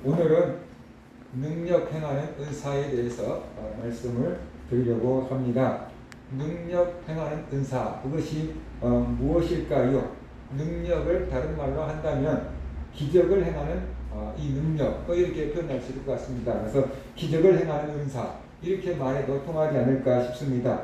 오늘은 능력 행하는 은사에 대해서 말씀을 드리려고 합니다. 능력 행하는 은사, 그것이 무엇일까요? 능력을 다른 말로 한다면 기적을 행하는 이 능력, 이렇게 표현할 수 있을 것 같습니다. 그래서 기적을 행하는 은사, 이렇게 말해도 통하지 않을까 싶습니다.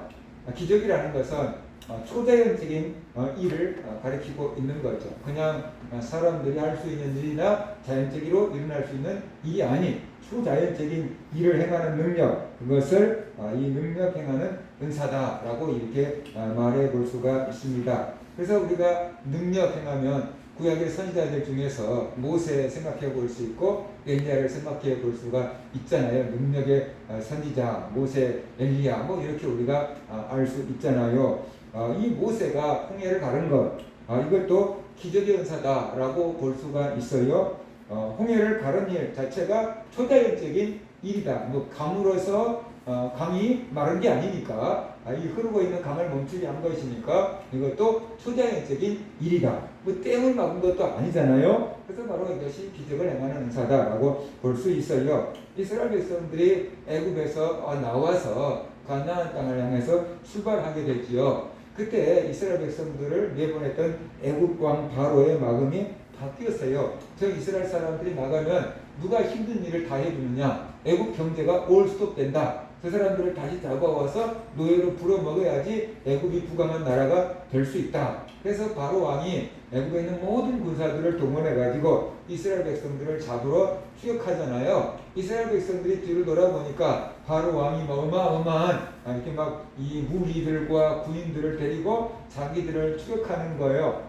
기적이라는 것은 초자연적인 일을 가리키고 있는 거죠. 그냥 사람들이 할 수 있는 일이나 자연적으로 일어날 수 있는 일이 아닌 초자연적인 일을 행하는 능력, 그것을 이 능력 행하는 은사다라고 이렇게 말해 볼 수가 있습니다. 그래서 우리가 능력 행하면 구약의 선지자들 중에서 모세 생각해 볼 수 있고 엘리야를 생각해 볼 수가 있잖아요. 능력의 선지자 모세, 엘리야 뭐 이렇게 우리가 알 수 있잖아요. 이 모세가 홍해를 가른 것, 이것도 기적의 은사다라고 볼 수가 있어요. 홍해를 가른 일 자체가 초자연적인 일이다. 뭐 강으로서 강이 마른 게 아니니까, 이 흐르고 있는 강을 멈추게 한 것이니까 이것도 초자연적인 일이다. 뭐 댐을 막은 것도 아니잖아요. 그래서 바로 이것이 기적을 행하는 은사다라고 볼 수 있어요. 이스라엘 백성들이 애굽에서 나와서 가나안 땅을 향해서 출발하게 되지요. 그때 이스라엘 백성들을 내보냈던 애굽 왕 바로의 마음이 바뀌었어요. 저 이스라엘 사람들이 나가면 누가 힘든 일을 다 해주느냐? 애굽 경제가 올스톱된다. 그 사람들을 다시 잡아와서 노예로 불어먹어야지 애굽이 부강한 나라가 될 수 있다. 그래서 바로 왕이 애굽에 있는 모든 군사들을 동원해가지고 이스라엘 백성들을 잡으러 추격하잖아요. 이스라엘 백성들이 뒤를 돌아보니까 바로 왕이 어마어마한 이렇게 막 이 무리들과 군인들을 데리고 자기들을 추격하는 거예요.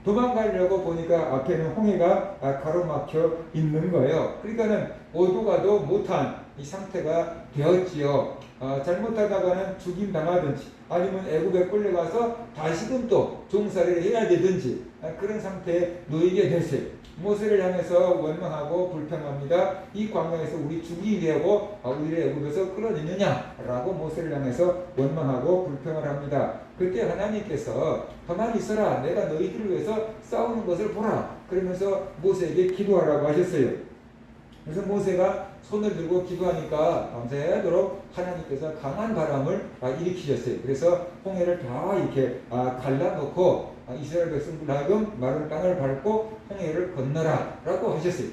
도망가려고 보니까 앞에는 홍해가 가로막혀 있는 거예요. 그러니까는 오도 가도 못한 이 상태가 되었지요. 잘못하다가는 죽임 당하든지 아니면 애굽에 끌려가서 다시금 또 종살이를 해야 되든지 그런 상태에 놓이게 됐어요. 모세를 향해서 원망하고 불평합니다. 이 광야에서 우리 죽이려고 우리를 애굽에서 끌어내느냐라고 모세를 향해서 원망하고 불평을 합니다. 그때 하나님께서 가만히 있어라, 내가 너희들을 위해서 싸우는 것을 보라, 그러면서 모세에게 기도하라고 하셨어요. 그래서 모세가 손을 들고 기도하니까 밤새도록 하나님께서 강한 바람을 일으키셨어요. 그래서 홍해를 다 이렇게 갈라놓고 이스라엘 백성들 하여금 마른 땅을 밟고 홍해를 건너라 라고 하셨어요.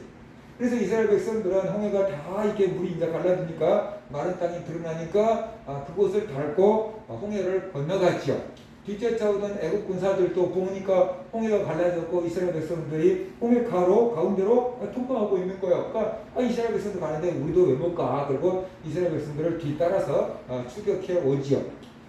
그래서 이스라엘 백성들은 홍해가 다 이렇게 물이 이제 갈라지니까 마른 땅이 드러나니까 그곳을 밟고 홍해를 건너갔지요. 뒤쫓아오던 애국 군사들도 보니까 홍해가 갈라졌고 이스라엘 백성들이 홍해 가운데로 통과하고 있는 거예요. 그러니까 이스라엘 백성들 가는데 우리도 왜 못 가? 그리고 이스라엘 백성들을 뒤따라서 추격해 오지요.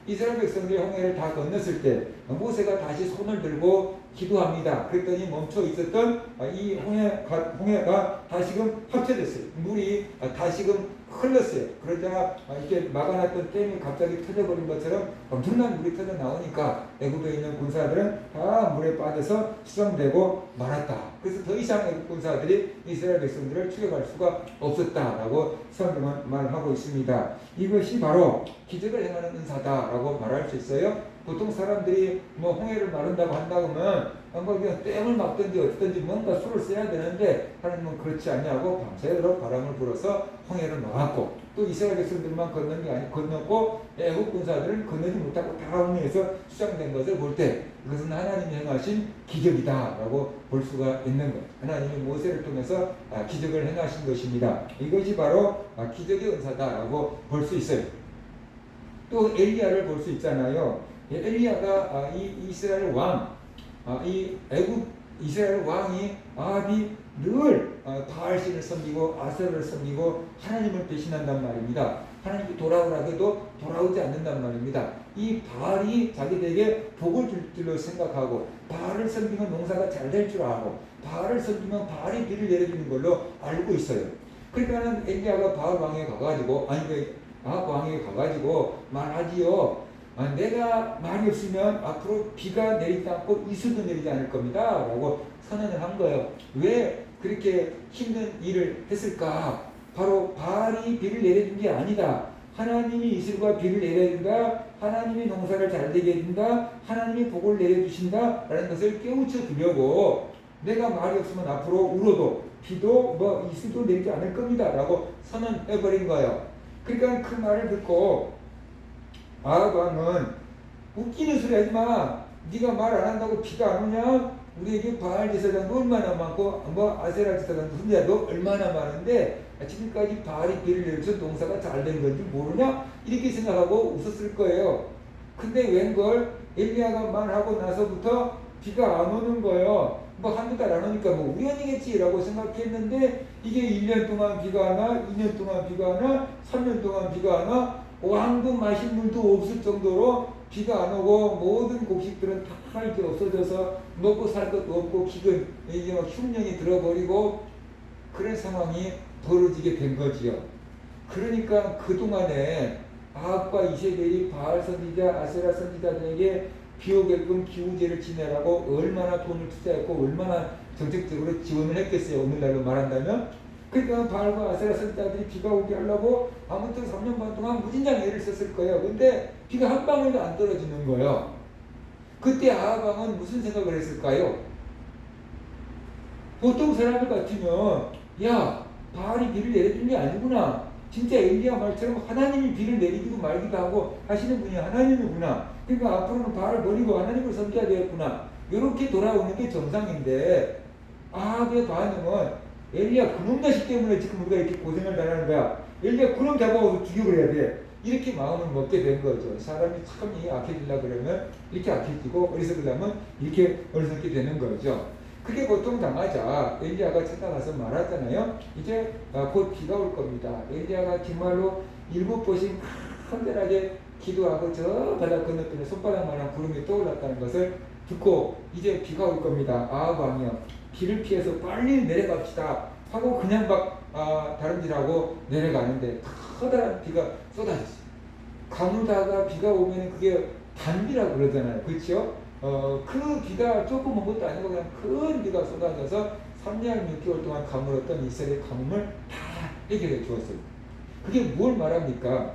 이스라엘 백성들이 홍해를 다 건넜을 때 모세가 다시 손을 들고 기도합니다. 그랬더니 멈춰 있었던 이 홍해가 다시금 합쳐졌어요. 물이 다시금 흘렀어요. 그러다가 이렇게 막아놨던 댐이 갑자기 터져버린 것처럼 엄청난 물이 터져 나오니까 애굽에 있는 군사들은 다 물에 빠져서 수상되고 말았다. 그래서 더 이상 애굽 군사들이 이스라엘 백성들을 추격할 수가 없었다라고 성경은 말하고 있습니다. 이것이 바로 기적을 행하는 은사다라고 말할 수 있어요. 보통 사람들이 뭐 홍해를 마른다고 한다고 하면 그냥 댐을 막든지 어쨌든지 뭔가 수를 써야 되는데 하나님은 그렇지 않냐고 밤새도록 바람을 불어서 홍해를 막았고, 또 이스라엘 백성들만 건넌 게 아니 건넜고 애국 군사들은 건너지 못하고 다 홍해에서 수장된 것을 볼 때 이것은 하나님이 행하신 기적이다라고 볼 수가 있는 것. 하나님이 모세를 통해서 기적을 행하신 것입니다. 이것이 바로 기적의 은사다라고 볼 수 있어요. 또 엘리야를 볼 수 있잖아요. 엘리야가 이 이스라엘 왕, 이 애굽 이스라엘 왕이 아합이 늘 바알신을 섬기고 아세라를 섬기고 하나님을 배신한단 말입니다. 하나님이 돌아오라 해도 돌아오지 않는단 말입니다. 이 바알이 자기들에게 복을 줄 줄로 생각하고 바알을 섬기면 농사가 잘 될 줄 알고 바알을 섬기면 바알이 비를 내려주는 걸로 알고 있어요. 그러니까는 엘리야가 바알 왕에 가가지고 아합 왕에게 가가지고 말하지요. 내가 말이 없으면 앞으로 비가 내리지 않고 이슬도 내리지 않을 겁니다 라고 선언을 한 거예요. 왜 그렇게 힘든 일을 했을까? 바로 바알이 비를 내려준 게 아니다. 하나님이 이슬과 비를 내려준다. 하나님이 농사를 잘 되게 해준다. 하나님이 복을 내려주신다 라는 것을 깨우쳐 주려고, 내가 말이 없으면 앞으로 울어도 비도 뭐 이슬도 내리지 않을 겁니다 라고 선언해버린 거예요. 그러니까 그 말을 듣고 아합 왕은 웃기는 소리 하지마. 네가 말 안 한다고 비가 안 오냐? 우리에게 바알 제사장도 얼마나 많고 뭐 아세라 제사장도 혼자도 얼마나 많은데 지금까지 바알이 비를 내려서 농사가 잘 된 건지 모르냐? 이렇게 생각하고 웃었을 거예요. 근데 웬걸 엘리야가 말하고 나서부터 비가 안 오는 거예요. 뭐 한두 달 안 오니까 뭐 우연이겠지라고 생각했는데 이게 1년 동안 비가 안 와, 2년 동안 비가 안 와, 3년 동안 비가 안 와, 왕도 마실 물도 없을 정도로 비가 안 오고 모든 곡식들은 다 이렇게 없어져서 먹고 살 것도 없고 기근 이게 막 흉년이 들어버리고 그런 상황이 벌어지게 된 거지요. 그러니까 그동안에 아합과 이세벨이 바알 선지자, 아세라 선지자들에게 비 오게끔 기후제를 지내라고 얼마나 돈을 투자했고 얼마나 정책적으로 지원을 했겠어요. 오늘날로 말한다면. 그러니까 바알과 아세라 선지자들이 비가 오게 하려고 아무튼 3년 반 동안 무진장 애를 썼을 거예요. 근데 비가 한 방울도 안 떨어지는 거예요. 그때 아합 왕은 무슨 생각을 했을까요? 보통 사람들 같으면 야 바알이 비를 내려주는 게 아니구나. 진짜 엘리야 말처럼 하나님이 비를 내리기도 말기도 하고 하시는 분이 하나님이구나. 그러니까 앞으로는 바알을 버리고 하나님을 섬겨야 되겠구나. 이렇게 돌아오는 게 정상인데 아합의 반응은 엘리야 그놈 자식 때문에 지금 우리가 이렇게 고생을 당하는 거야. 엘리야 그놈 잡아와서 죽여버려야 돼. 이렇게 마음을 먹게 된 거죠. 사람이 참 악해지려고 그러면 이렇게 악해지고 어리석으려면 이렇게 어리석게 되는 거죠. 그게 보통 당하자 엘리야가 찾아가서 말하잖아요. 이제 곧 비가 올 겁니다. 엘리야가 정말로 7번씩 간절하게 기도하고 저 바다 건너편에 손바닥만한 구름이 떠올랐다는 것을 듣고 이제 비가 올 겁니다. 아합 왕이요. 비를 피해서 빨리 내려갑시다 하고 그냥 막 다른 일하고 내려가는데 커다란 비가 쏟아졌어요. 가무다가 비가 오면 그게 단비라고 그러잖아요. 그렇죠? 그 비가 조금 온 것도 아니고 그냥 큰 비가 쏟아져서 3년 6개월 동안 가물었던 이스라엘 가뭄을 다 해결해 주었어요. 그게 뭘 말합니까?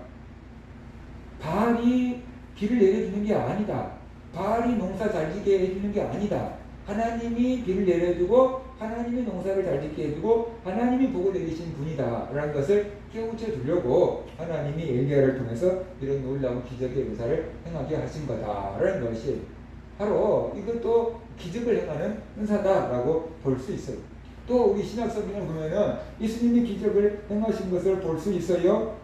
바알이 비를 내려주는 게 아니다. 바알이 농사 잘 짓게 해주는 게 아니다. 하나님이 비를 내려주고 하나님이 농사를 잘 짓게 해주고 하나님이 복을 내리신 분이다 라는 것을 깨우쳐 주려고 하나님이 엘리야를 통해서 이런 놀라운 기적의 은사를 행하게 하신 거다라는 것이 바로 이것도 기적을 행하는 은사다라고 볼 수 있어요. 또 우리 신약 성경을 보면은 예수님이 기적을 행하신 것을 볼 수 있어요.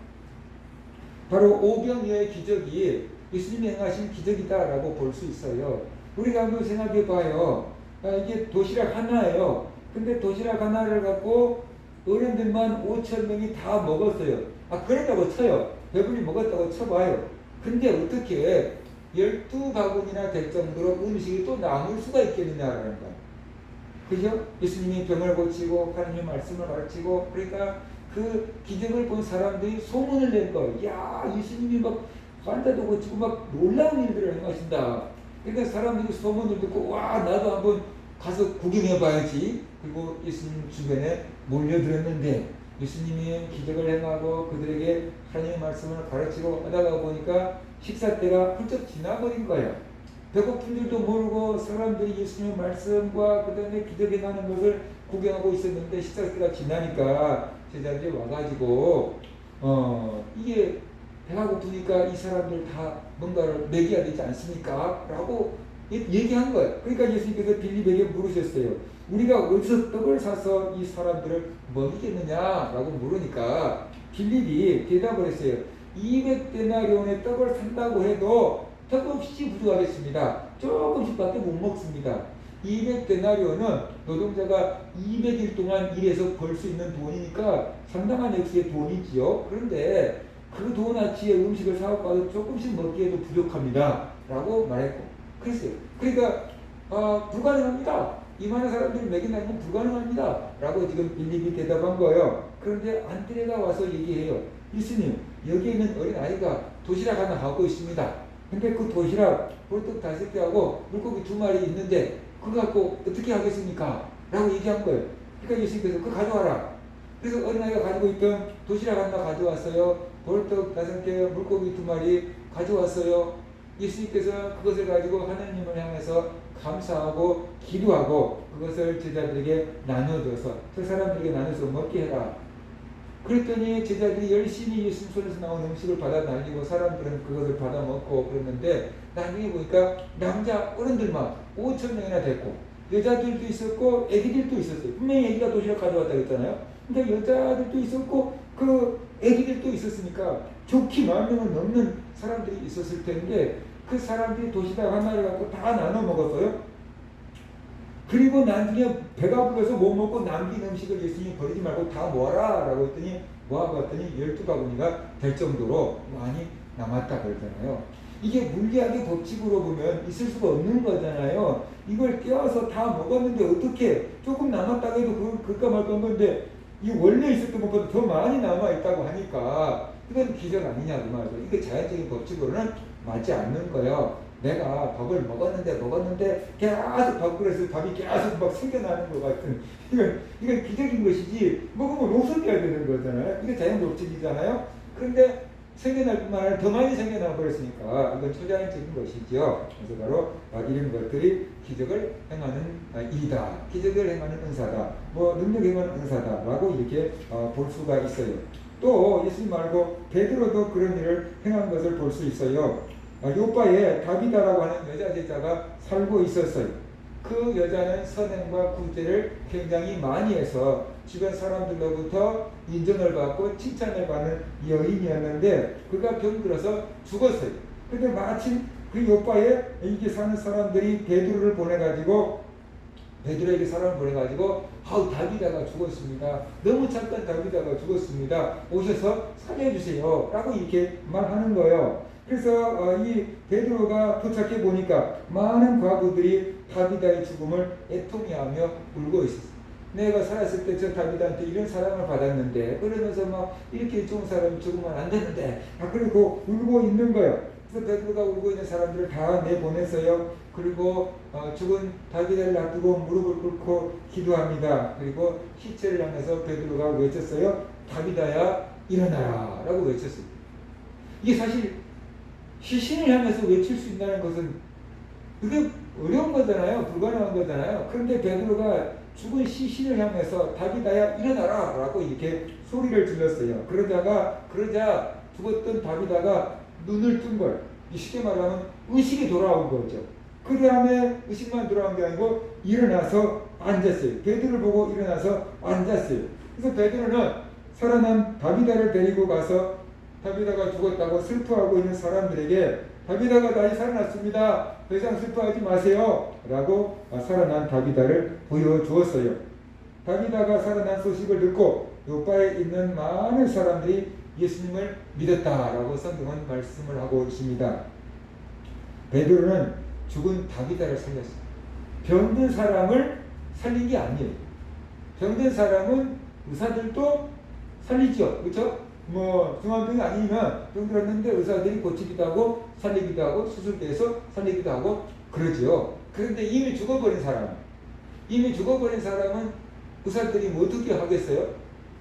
바로 오병이어의 기적이 예수님이 행하신 기적이다라고 볼 수 있어요. 우리가 한번 생각해 봐요. 이게 도시락 하나예요. 근데 도시락 하나를 갖고 어른들만 5,000명이 다 먹었어요. 그랬다고 쳐요. 배불리 먹었다고 쳐봐요. 근데 어떻게 12바구니나 될 정도로 음식이 또 남을 수가 있겠느냐라는 거예요. 그죠? 예수님이 병을 고치고 하나님의 말씀을 가르치고 그러니까 그 기적을 본 사람들이 소문을 낸 거예요. 야, 예수님이 막 환자도 고치고 막 놀라운 일들을 행하신다. 그러니까 사람들이 소문을 듣고 와 나도 한번 가서 구경해 봐야지. 그리고 예수님 주변에 몰려들었는데 예수님이 기적을 행하고 그들에게 하나님의 말씀을 가르치고 하다가 보니까 식사 때가 훌쩍 지나버린 거예요. 배고픈 줄도 모르고 사람들이 예수님의 말씀과 그 다음에 기적이 나는 것을 구경하고 있었는데 식사 때가 지나니까 제자들이 와가지고 이게 배가 고프니까 이 사람들 다 뭔가를 먹여야 되지 않습니까? 라고 얘기한 거예요. 그러니까 예수님께서 빌립에게 물으셨어요. 우리가 어디서 떡을 사서 이 사람들을 먹이겠느냐? 라고 물으니까 빌립이 대답을 했어요. 200데나리온의 떡을 산다고 해도 조금씩 부족하겠습니다. 조금씩밖에 못 먹습니다. 200데나리온은 노동자가 200일 동안 일해서 벌 수 있는 돈이니까 상당한 액수의 돈이지요. 그런데 그 돈아치의 음식을 사갖고 조금씩 먹기에도 부족합니다. 라고 말했고 그랬어요. 그러니까 불가능합니다. 이만한 사람들을 먹인다는 건 불가능합니다. 라고 지금 빌립이 대답한 거예요. 그런데 안드레가 와서 얘기해요. 예수님, 여기 있는 어린아이가 도시락 하나 갖고 있습니다. 근데 그 도시락 볼떡 5개하고 물고기 2마리 있는데 그거 갖고 어떻게 하겠습니까? 라고 얘기한 거예요. 그러니까 예수님께서 그거 가져와라. 그래서 어린아이가 가지고 있던 도시락 하나 가져왔어요. 볼떡 5개, 물고기 2마리 가져왔어요. 예수님께서 그것을 가지고 하나님을 향해서 감사하고 기도하고 그것을 제자들에게 나눠줘서 그 사람들에게 나눠서 먹게 해라. 그랬더니 제자들이 열심히 예수님 손에서 나온 음식을 받아 날리고 사람들은 그것을 받아 먹고 그랬는데 나중에 보니까 남자 어른들만 5,000명이나 됐고 여자들도 있었고 애기들도 있었어요. 분명히 애기가 도시락 가져왔다 그랬잖아요. 근데 여자들도 있었고 그 애기들도 있었으니까 좋게 10,000명은 넘는 사람들이 있었을 텐데 그 사람들이 도시락 하나를 갖고 다 나눠 먹었어요. 그리고 나중에 배가 불러서 못 먹고 남긴 음식을 예수님이 버리지 말고 다 모아라 라고 했더니 모아봤더니 12바구니가 될 정도로 많이 남았다 그러잖아요. 이게 물리학의 법칙으로 보면 있을 수가 없는 거잖아요. 이걸 떼어서 다 먹었는데 어떻게 조금 남았다고 해도 그럴까 말까 한 건데 이 원래 있었던 것보다 더 많이 남아있다고 하니까 이건 기적 아니냐 그 말이죠. 이게 자연적인 법칙으로는 맞지 않는 거예요. 내가 밥을 먹었는데 계속 밥그릇에서 밥이 계속 막 생겨나는 것 같은 이건 기적인 것이지 먹으면 없어져야 되는 거잖아요. 이게 자연 법칙이잖아요. 그런데 생겨날 뿐만 아니라 더 많이 생겨나 버렸으니까 이건 초자연적인 것이죠. 그래서 바로 이런 것들이 기적을 행하는 일이다. 기적을 행하는 은사다. 뭐 능력 행하는 은사다라고 이렇게 볼 수가 있어요. 또 예수님 말고 베드로도 그런 일을 행한 것을 볼 수 있어요. 요바에 다비다라고 하는 여자 제자가 살고 있었어요. 그 여자는 선행과 구제를 굉장히 많이 해서 주변 사람들로부터 인정을 받고 칭찬을 받는 여인이었는데 그가 병들어서 죽었어요. 근데 마침 그 요바에 이게 사는 사람들이 베드로를 보내가지고 베드로에게 사람을 보내가지고 다비다가 죽었습니다. 너무 착한 다비다가 죽었습니다. 오셔서 살려주세요. 라고 이렇게 말하는 거예요. 그래서 이 베드로가 도착해 보니까 많은 과부들이 다비다의 죽음을 애통해하며 울고 있었어요. 내가 살았을 때 저 다비다한테 이런 사랑을 받았는데 그러면서 막 이렇게 좋은 사람이 죽으면 안 되는데 그리고 울고 있는 거예요. 그래서 베드로가 울고 있는 사람들을 다 내보냈어요. 그리고 죽은 다비다를 놔두고 무릎을 꿇고 기도합니다. 그리고 시체를 향해서 베드로가 외쳤어요. 다비다야 일어나라 라고 외쳤어요. 이게 사실 시신을 향해서 외칠 수 있다는 것은 그게 어려운 거잖아요. 불가능한 거잖아요. 그런데 베드로가 죽은 시신을 향해서 다비다야 일어나라 라고 이렇게 소리를 질렀어요. 그러자 죽었던 다비다가 눈을 뜬 거예요. 쉽게 말하면 의식이 돌아온 거죠. 그 다음에 의식만 돌아온 게 아니고 일어나서 앉았어요. 베드로를 보고 일어나서 앉았어요. 그래서 베드로는 살아난 다비다를 데리고 가서 다비다가 죽었다고 슬퍼하고 있는 사람들에게 다비다가 다시 살아났습니다. 더 이상 슬퍼하지 마세요. 라고 살아난 다비다를 보여주었어요. 다비다가 살아난 소식을 듣고 요바에 있는 많은 사람들이 예수님을 믿었다라고 성경은 말씀을 하고 있습니다. 베드로는 죽은 다비다를 살렸어요. 병든 사람을 살린 게 아니에요. 병든 사람은 의사들도 살리죠. 그렇죠? 중환병이 아니면 병들었는데 의사들이 고치기도 하고 살리기도 하고 수술대에서 살리기도 하고 그러죠. 그런데 이미 죽어버린 사람은 의사들이 뭐 어떻게 하겠어요?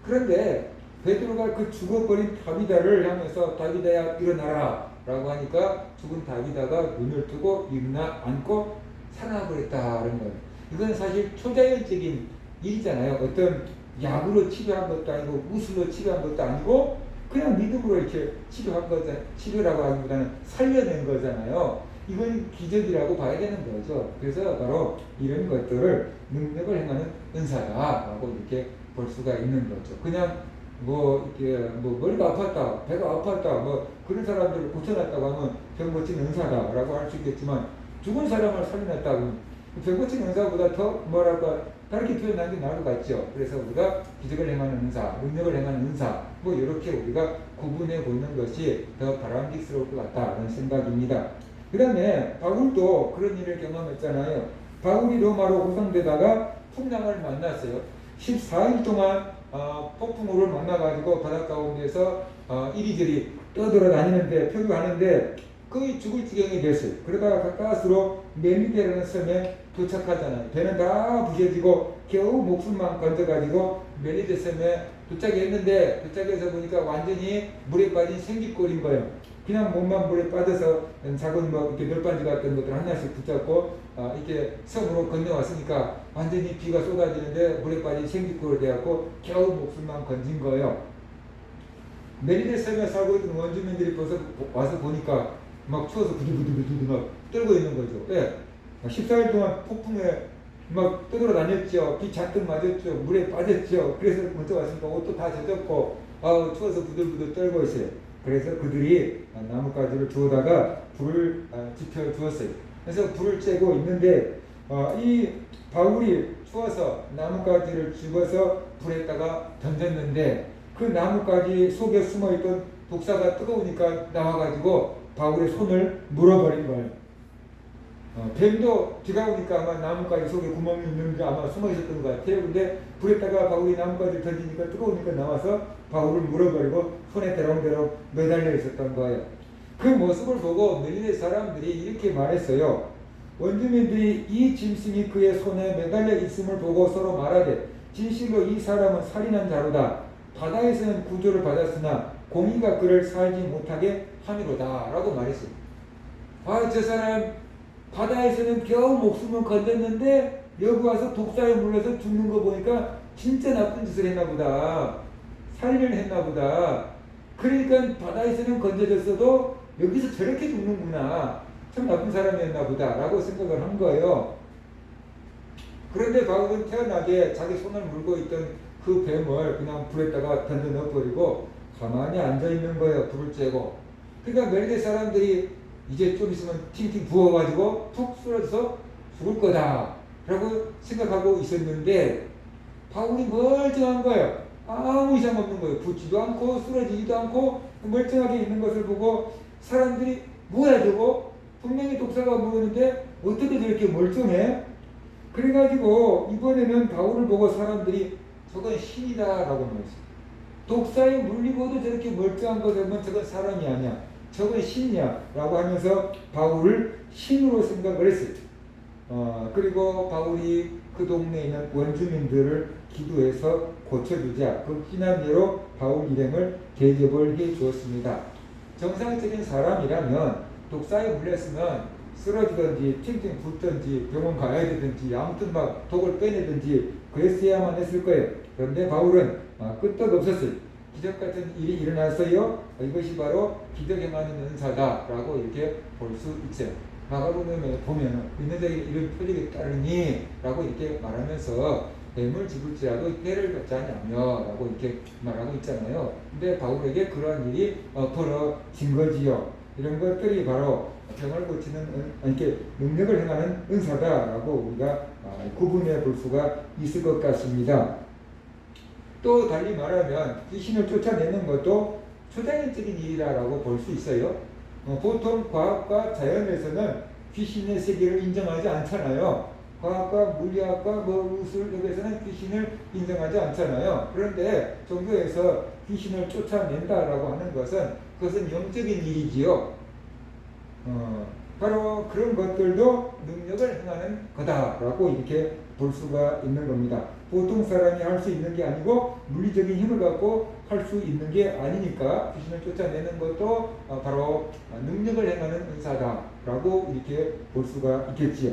그런데 베드로가 그 죽어버린 다비다를 향해서 다비다야 일어나라 라고 하니까 죽은 다비다가 눈을 뜨고 일어나 앉고 살아버렸다는 거예요. 이건 사실 초자연적인 일이잖아요. 어떤 약으로 치료한 것도 아니고 무술로 치료한 것도 아니고 그냥 믿음으로 이렇게 치료라고 하기보다는 살려낸 거잖아요. 이건 기적이라고 봐야 되는 거죠. 그래서 바로 이런 것들을 능력을 행하는 은사다라고 이렇게 볼 수가 있는 거죠. 그냥 머리가 아팠다, 배가 아팠다, 그런 사람들을 고쳐놨다고 하면 병 고친 은사다라고 할 수 있겠지만 죽은 사람을 살려냈다고 병 고친 은사보다 더 다르게 표현하는 게 나을 것 같죠. 그래서 우리가 기적을 행하는 은사, 능력을 행하는 은사, 이렇게 우리가 구분해 보는 것이 더 바람직스러울 것 같다는 생각입니다. 그 다음에 바울도 그런 일을 경험했잖아요. 바울이 로마로 호송되다가 풍랑을 만났어요. 14일 동안 폭풍우를 만나가지고 바닷가 가운데서 이리저리 떠돌아다니는데 표류하는데 거의 죽을 지경이 됐어요. 그러다가 가까스로 멜리데라는 섬에 도착하잖아요. 배는 다 부셔지고 겨우 목숨만 건져가지고 멜리데 섬에 도착했는데 도착해서 보니까 완전히 물에 빠진 생쥐꼴인 거예요. 그냥 몸만 물에 빠져서 작은 뭐 이렇게 널빤지 같은 것들 하나씩 붙잡고 이렇게 섬으로 건너왔으니까 완전히 비가 쏟아지는데 물에 빠진 생쥐꼴이 되었고 겨우 목숨만 건진 거예요. 메리네 섬에 살고 있던 원주민들이 벌써 와서 보니까 막 추워서 부들부들부들 막 떨고 있는 거죠. 예. 14일 동안 폭풍에 막 떠돌아 다녔죠. 비 잔뜩 맞았죠. 물에 빠졌죠. 그래서 먼저 왔으니까 옷도 다 젖었고 추워서 부들부들 떨고 있어요. 그래서 그들이 나뭇가지를 주워다가 불을 지펴 주었어요. 그래서 불을 쬐고 있는데 이 바울이 추워서 나뭇가지를 집어서 불에다가 던졌는데 그 나뭇가지 속에 숨어있던 독사가 뜨거우니까 나와가지고 바울의 손을 물어버린 거예요. 뱀도 비가 오니까 아마 나뭇가지 속에 구멍이 있는데 아마 숨어 있었던 것 같아요. 근데 불에다가 바울이 나뭇가지를 던지니까 뜨거우니까 나와서 바울을 물어버리고 손에 대롱대롱 매달려 있었던 거예요. 그 모습을 보고 메리네 사람들이 이렇게 말했어요. 원주민들이 이 짐승이 그의 손에 매달려 있음을 보고 서로 말하되 진실로 이 사람은 살인한 자로다. 바다에서는 구조를 받았으나 공의가 그를 살지 못하게 함이로다 라고 말했어요. 저 사람 바다에서는 겨우 목숨을 건졌는데 여기 와서 독사에 물려서 죽는 거 보니까 진짜 나쁜 짓을 했나 보다. 살인을 했나 보다. 그러니까 바다에서는 건져졌어도 여기서 저렇게 죽는구나. 참 나쁜 사람이었나 보다 라고 생각을 한 거예요. 그런데 바울은 태연하게 자기 손을 물고 있던 그 뱀을 그냥 불에다가 던져 넣어버리고 가만히 앉아있는 거예요. 불을 쬐고. 그러니까 메리네 사람들이 이제 좀 있으면 팅팅 부어가지고 푹 쓰러져서 죽을 거다 라고 생각하고 있었는데 바울이 멀쩡한 거예요. 아무 이상 없는 거예요. 붓지도 않고 쓰러지지도 않고 멀쩡하게 있는 것을 보고 사람들이 뭐야 저거? 분명히 독사가 물었는데 어떻게 저렇게 멀쩡해? 그래가지고 이번에는 바울을 보고 사람들이 저건 신이다 라고 말했어요. 독사에 물리고도 저렇게 멀쩡한 거 보면 저건 사람이 아니야. 저건 신이야 라고 하면서 바울을 신으로 생각을 했어요. 그리고 바울이 그 동네에 있는 원주민들을 기도해서 고쳐주자 그 피난제로 바울 일행을 대접을 해 주었습니다. 정상적인 사람이라면 독사에 물렸으면 쓰러지든지 팅팅 붓든지 병원 가야 되든지 아무튼 막 독을 빼내든지 그랬어야만 했을 거예요. 그런데 바울은 끄떡없었어요. 기적 같은 일이 일어났어요. 이것이 바로 기적 행하는 은사다라고 이렇게 볼 수 있죠. 마가복음에 보면은 믿는자에게 이런 표적이 따르니 라고 이렇게 말하면서 뱀을 집을지라도 해를 받지 않냐며 라고 이렇게 말하고 있잖아요. 근데 바울에게 그러한 일이 벌어진 거지요. 이런 것들이 바로 병을 고치는 이렇게 능력을 행하는 은사다라고 우리가 구분해 볼 수가 있을 것 같습니다. 또 달리 말하면 귀신을 쫓아내는 것도 초자연적인 일이라고 볼 수 있어요. 보통 과학과 자연에서는 귀신의 세계를 인정하지 않잖아요. 과학과 물리학과 의술에서는 귀신을 인정하지 않잖아요. 그런데 종교에서 귀신을 쫓아낸다라고 하는 것은 그것은 영적인 일이지요. 바로 그런 것들도 능력을 행하는 거다라고 이렇게 볼 수가 있는 겁니다. 보통 사람이 할 수 있는 게 아니고 물리적인 힘을 갖고 할 수 있는 게 아니니까 귀신을 쫓아내는 것도 바로 능력을 행하는 은사다라고 이렇게 볼 수가 있겠지요.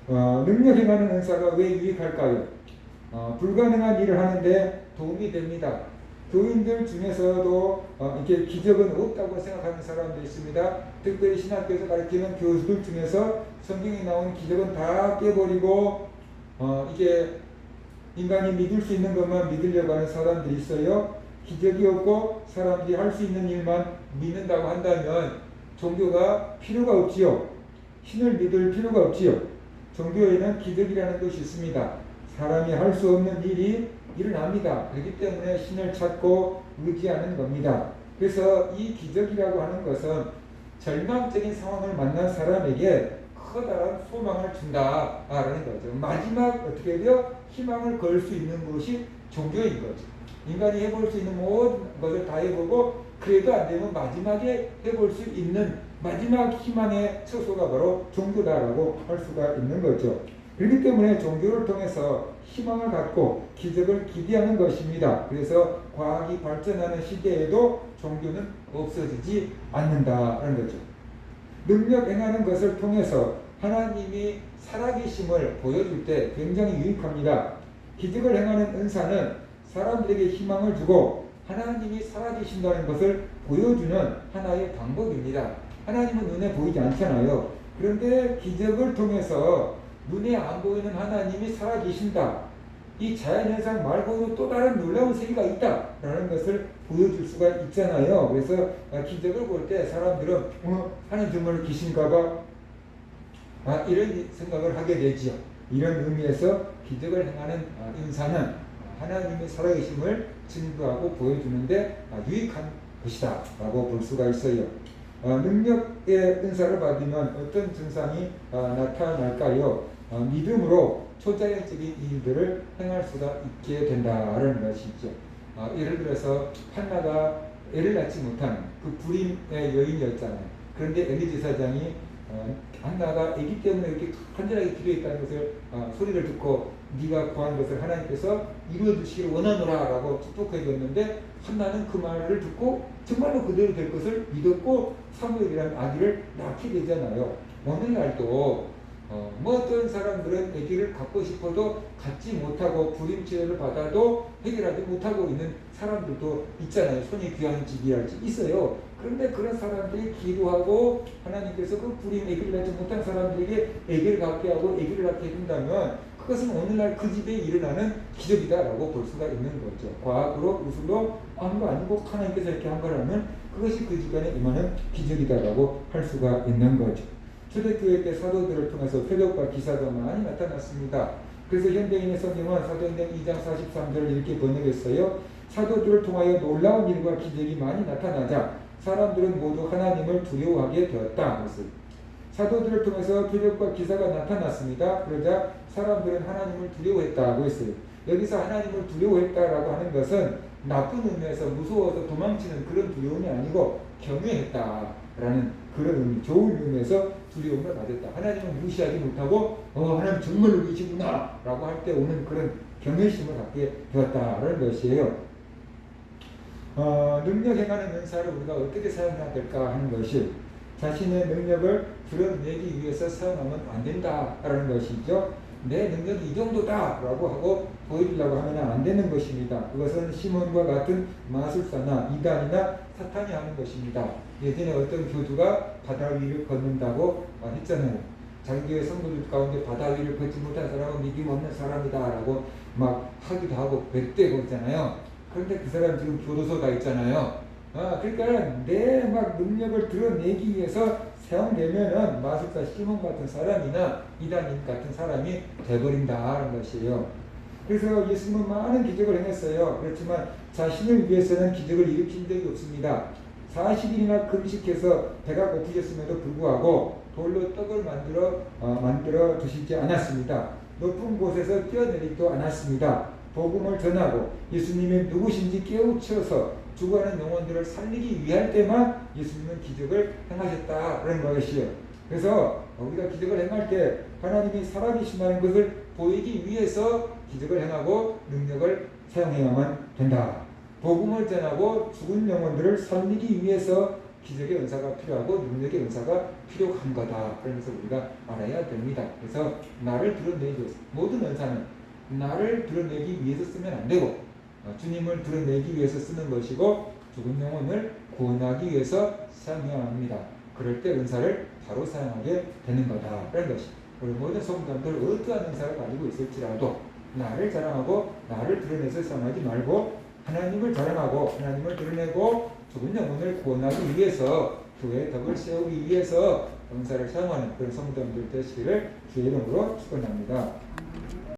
능력 행하는 은사가 왜 유익할까요? 불가능한 일을 하는데 도움이 됩니다. 교인들 중에서도 이렇게 기적은 없다고 생각하는 사람도 있습니다. 특별히 신학교에서 가르치는 교수들 중에서 성경에 나온 기적은 다 깨버리고 이게 인간이 믿을 수 있는 것만 믿으려고 하는 사람들이 있어요. 기적이 없고 사람들이 할 수 있는 일만 믿는다고 한다면 종교가 필요가 없지요. 신을 믿을 필요가 없지요. 종교에는 기적이라는 것이 있습니다. 사람이 할 수 없는 일이 일어납니다. 그렇기 때문에 신을 찾고 의지하는 겁니다. 그래서 이 기적이라고 하는 것은 절망적인 상황을 만난 사람에게 커다란 소망을 준다라는 거죠. 마지막 어떻게 해요? 희망을 걸 수 있는 것이 종교인 거죠. 인간이 해볼 수 있는 모든 것을 다 해보고 그래도 안 되면 마지막에 해볼 수 있는 마지막 희망의 처소가 바로 종교다라고 할 수가 있는 거죠. 그렇기 때문에 종교를 통해서 희망을 갖고 기적을 기대하는 것입니다. 그래서 과학이 발전하는 시대에도 종교는 없어지지 않는다는 거죠. 능력 행하는 것을 통해서 하나님이 살아계심을 보여줄 때 굉장히 유익합니다. 기적을 행하는 은사는 사람들에게 희망을 주고 하나님이 살아계신다는 것을 보여주는 하나의 방법입니다. 하나님은 눈에 보이지 않잖아요. 그런데 기적을 통해서 눈에 안 보이는 하나님이 살아계신다. 이 자연현상 말고도 또 다른 놀라운 세계가 있다라는 것을 보여줄 수가 있잖아요. 그래서 기적을 볼 때 사람들은 하나님 정말 계신가 봐. 이런 생각을 하게 되지요. 이런 의미에서 기적을 행하는 인사는 하나님의 살아계심을 증거하고 보여주는데 유익한 것이다 라고 볼 수가 있어요. 능력의 은사를 받으면 어떤 증상이 나타날까요? 믿음으로 초자연적인 일들을 행할 수가 있게 된다는 것이죠. 예를 들어서 한나가 애를 낳지 못하는 그 불임의 여인이었잖아요. 그런데 엘리 제사장이 한나가 아기 때문에 이렇게 간절하게 기도했다는 것을 소리를 듣고 네가 구한 것을 하나님께서 이루어주시기를 원하노라 라고 축복해 줬는데 한나는 그 말을 듣고 정말로 그대로 될 것을 믿었고 사무엘이라는 아기를 낳게 되잖아요. 오늘날도 어떤 사람들은 아기를 갖고 싶어도 갖지 못하고 불임치료를 받아도 해결하지 못하고 있는 사람들도 있잖아요. 손이 귀한 집이랄지 있어요. 그런데 그런 사람들이 기도하고 하나님께서 그 불임 아기를 낳지 못한 사람들에게 아기를 갖게 하고 아기를 낳게 해준다면 그것은 오늘날 그 집에 일어나는 기적이다라고 볼 수가 있는 거죠. 과학으로 의술로 한 거 아니고 하나님께서 이렇게 한 거라면 그것이 그 집안에 임하는 기적이다라고 할 수가 있는 거죠. 초대교회 때 사도들을 통해서 표적과 기사가 많이 나타났습니다. 그래서 현대인의 성경은 사도행전 2장 43절을 이렇게 번역했어요. 사도들을 통하여 놀라운 일과 기적이 많이 나타나자 사람들은 모두 하나님을 두려워하게 되었다. 그랬어요. 사도들을 통해서 표적과 기사가 나타났습니다. 그러자 사람들은 하나님을 두려워했다고 했어요. 여기서 하나님을 두려워했다라고 하는 것은 나쁜 의미에서 무서워서 도망치는 그런 두려움이 아니고 경외했다라는 그런 의미, 좋은 의미에서 두려움을 가졌다. 하나님을 무시하지 못하고 하나님 정말로 계시구나 라고 할 때 오는 그런 경외심을 갖게 되었다라는 것이에요. 능력 행하는 은사를 우리가 어떻게 사용해야 될까 하는 것이 자신의 능력을 드러내기 위해서 사용하면 안 된다라는 것이죠. 내 능력이 이 정도다라고 하고 보여주려고 하면 안 되는 것입니다. 그것은 시몬과 같은 마술사나 이단이나 사탄이 하는 것입니다. 예전에 어떤 교주가 바다 위를 걷는다고 했잖아요. 자기 교회 성도들 가운데 바다 위를 걷지 못한 사람은 믿음 없는 사람이다라고 막 하기도 하고 백대고 있잖아요. 그런데 그 사람 지금 교도소 가 있잖아요. 그러니까 내 막 능력을 드러내기 위해서 사용되면은 마술사 시몬 같은 사람이나 이단인 같은 사람이 돼버린다는 것이에요. 그래서 예수님은 많은 기적을 행했어요. 그렇지만 자신을 위해서는 기적을 일으킨 적이 없습니다. 40일이나 금식해서 배가 고프셨음에도 불구하고 돌로 떡을 만들어 드시지 않았습니다. 높은 곳에서 뛰어내리지도 않았습니다. 복음을 전하고 예수님이 누구신지 깨우쳐서 죽어가는 영혼들을 살리기 위할 때만 예수님은 기적을 행하셨다는 것이요. 그래서 우리가 기적을 행할 때 하나님이 살아계신다는 것을 보이기 위해서 기적을 행하고 능력을 사용해야만 된다. 복음을 전하고 죽은 영혼들을 살리기 위해서 기적의 은사가 필요하고 능력의 은사가 필요한 거다. 그러면서 우리가 알아야 됩니다. 그래서 나를 드러내기 위해서 모든 은사는 나를 드러내기 위해서 쓰면 안 되고 주님을 드러내기 위해서 쓰는 것이고 죽은 영혼을 구원하기 위해서 사용해야 합니다. 그럴 때 은사를 바로 사용하게 되는 거다라는 것이. 우리 모든 성도들 어떠한 은사를 가지고 있을지라도 나를 자랑하고 나를 드러내서 사용하지 말고 하나님을 자랑하고 하나님을 드러내고 죽은 영혼을 구원하기 위해서 교회의 덕을 세우기 위해서 은사를 사용하는 그런 성도들 되시기를 주의 이름으로 축원합니다.